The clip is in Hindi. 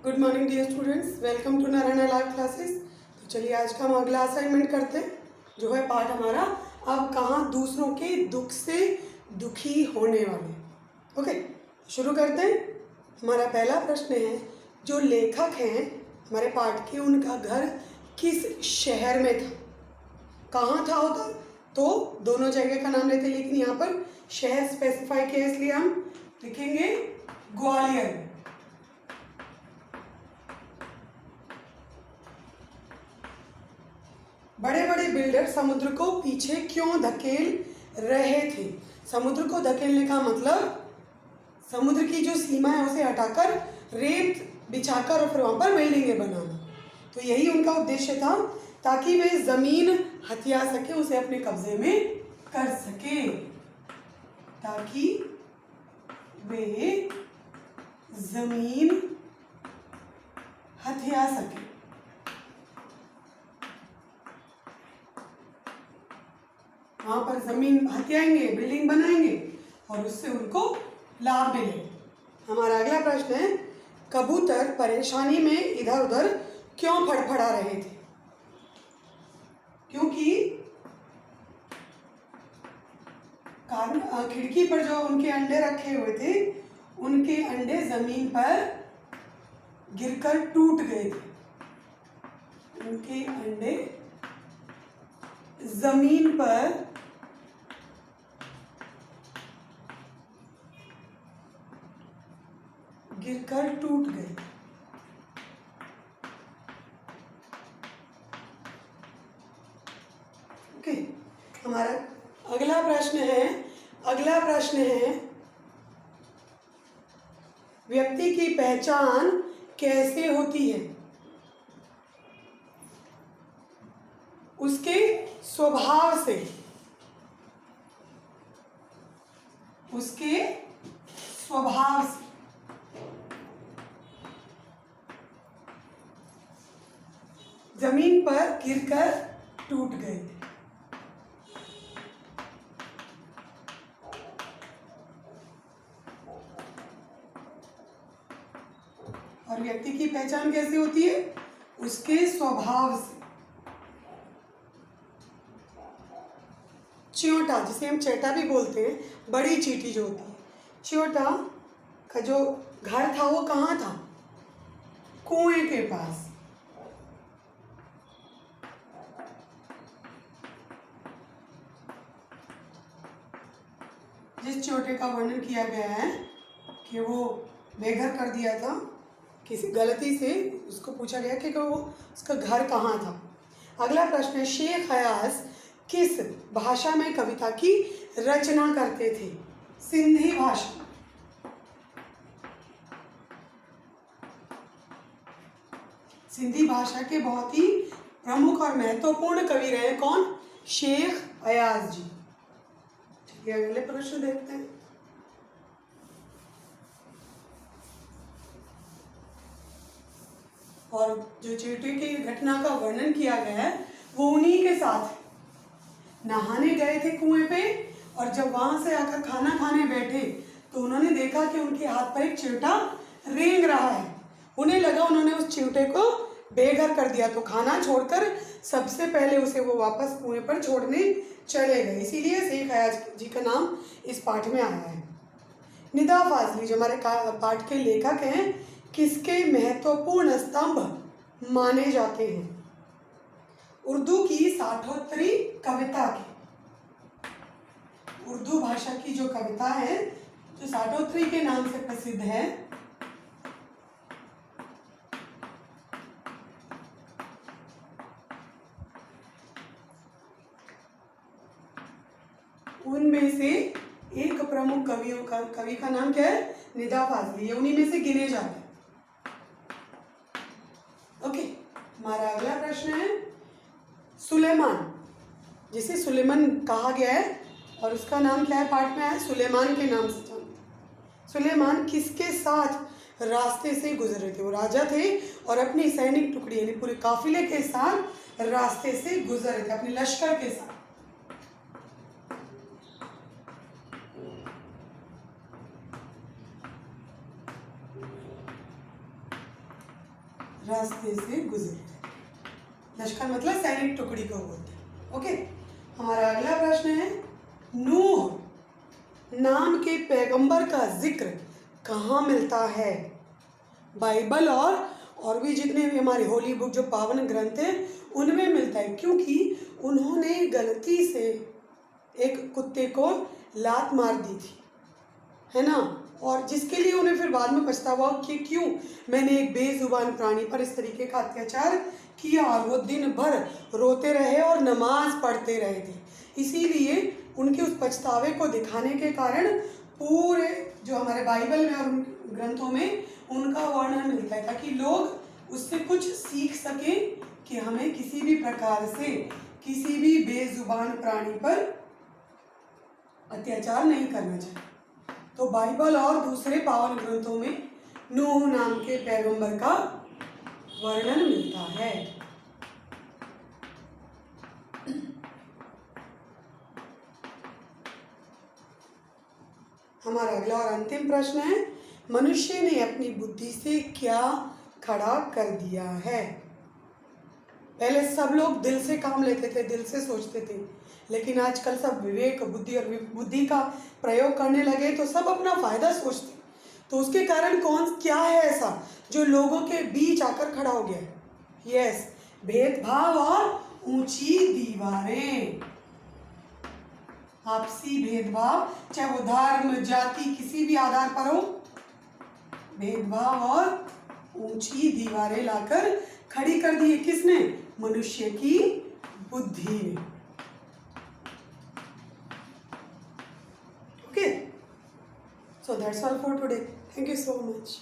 Good morning dear students, welcome to Narayana live classes. तो चलिए आज का हम अगला असाइनमेंट करते हैं, जो है पार्ट हमारा अब कहाँ दूसरों के दुख से दुखी होने वाले। ओके, शुरू करते हैं। हमारा पहला प्रश्न है, जो लेखक हैं हमारे पाठ के, उनका घर किस शहर में था? कहाँ था होता तो दोनों जगह का नाम लेते, लेकिन यहाँ पर शहर स्पेसिफाई किया इसलिए हम लिखेंगे ग्वालियर। बड़े बड़े बिल्डर समुद्र को पीछे क्यों धकेल रहे थे? समुद्र को धकेलने का मतलब समुद्र की जो सीमा है उसे हटाकर रेत बिछाकर और फिर वहाँ पर बिल्डिंगें बनाना। तो यही उनका उद्देश्य था, ताकि वे ज़मीन हथिया सके, उसे अपने कब्जे में कर सके, ताकि वे ज़मीन हथिया सके। वहाँ पर ज़मीन हथियाएंगे, बिल्डिंग बनाएंगे और उससे उनको लाभ मिलेगा। हमारा अगला प्रश्न है, कबूतर परेशानी में इधर उधर क्यों फड़फड़ा रहे थे? क्योंकि खिड़की पर जो उनके अंडे रखे हुए थे, उनके अंडे ज़मीन पर गिरकर टूट गए थे। उनके अंडे ज़मीन पर गिरकर टूट गए। ओके, हमारा अगला प्रश्न है व्यक्ति की पहचान कैसे होती है? उसके स्वभाव से। उसके स्वभाव से। जमीन पर गिरकर टूट गए थे। और व्यक्ति की पहचान कैसे होती है? उसके स्वभाव से। च्योटा, जिसे हम चेटा भी बोलते हैं, बड़ी चींटी जो होती है। च्योटा का जो घर था वो कहाँ था? कुएं के पास। जिस च्योटे का वर्णन किया गया है कि वो बेघर कर दिया था किसी गलती से, उसको पूछा गया कि वो उसका घर कहाँ था। अगला प्रश्न है, शेख अयाज किस भाषा में कविता की रचना करते थे? सिंधी भाषा। सिंधी भाषा के बहुत ही प्रमुख और महत्वपूर्ण कवि रहे कौन? शेख अयाज जी। चलिए अगले प्रश्न देखते हैं। और जो चींटी की घटना का वर्णन किया गया है वो उन्हीं के साथ है। नहाने गए थे कुएं पे, और जब वहां से आकर खाना खाने बैठे तो उन्होंने देखा कि उनके हाथ पर एक चिमटा रेंग रहा है। उन्हें लगा उन्होंने उस चिमटे को बेघर कर दिया, तो खाना छोड़कर सबसे पहले उसे वो वापस कुएं पर छोड़ने चले गए। इसीलिए शेख अयाज जी का नाम इस पाठ में आया है। निदा फाजली जो हमारे पाठ के लेखक हैं, किसके महत्वपूर्ण स्तंभ माने जाते हैं? उर्दू की साठोत्तरी कविता के। उर्दू भाषा की जो कविता है जो साठोत्तरी के नाम से प्रसिद्ध है, उनमें से एक प्रमुख कवि का नाम क्या है? निदा फाजली। ये उन्हीं में से गिने जाते हैं। ओके, हमारा अगला प्रश्न है, सुलेमान, जिसे सुलेमान कहा गया है और उसका नाम क्या है पाठ में है? सुलेमान के नाम से जानते हैं। सुलेमान किसके साथ रास्ते से गुजर रहे थे? वो राजा थे और अपनी सैनिक टुकड़ी यानी पूरे काफिले के साथ रास्ते से गुजर रहे थे, अपने लश्कर के साथ। रास्ते से गुजरे। लश्कर मतलब सैनिक टुकड़ी को बोलते हैं। ओके, हमारा अगला प्रश्न है, नूह नाम के पैगंबर का जिक्र कहाँ मिलता है? बाइबल और भी जितने भी हमारे होली बुक जो पावन ग्रंथ हैं उनमें मिलता है, क्योंकि उन्होंने गलती से एक कुत्ते को लात मार दी थी, है ना, और जिसके लिए उन्हें फिर बाद में पछतावा कि क्यों मैंने एक बेजुबान प्राणी पर इस तरीके का अत्याचार किया, और वो दिन भर रोते रहे और नमाज पढ़ते रहे थे। इसीलिए उनके उस पछतावे को दिखाने के कारण पूरे जो हमारे बाइबल में और ग्रंथों में उनका वर्णन मिलता है, ताकि लोग उससे कुछ सीख सकें कि हमें किसी भी प्रकार से किसी भी बेजुबान प्राणी पर अत्याचार नहीं करना चाहिए। तो बाइबल और दूसरे पावन ग्रंथों में नूह नाम के पैगंबर का वर्णन मिलता है। हमारा अगला और अंतिम प्रश्न है, मनुष्य ने अपनी बुद्धि से क्या खड़ा कर दिया है? पहले सब लोग दिल से काम लेते थे, दिल से सोचते थे, लेकिन आजकल सब विवेक बुद्धि और बुद्धि का प्रयोग करने लगे तो सब अपना फायदा सोचते। तो उसके कारण क्या है ऐसा जो लोगों के बीच आकर खड़ा हो गया है? यस, भेदभाव और ऊंची दीवारें। आपसी भेदभाव, चाहे वो धर्म जाति किसी भी आधार पर हो, भेदभाव और ऊंची दीवारें लाकर खड़ी कर दी है। किसने? मनुष्य की बुद्धि ने। Okay, so that's all for today. Thank you so much.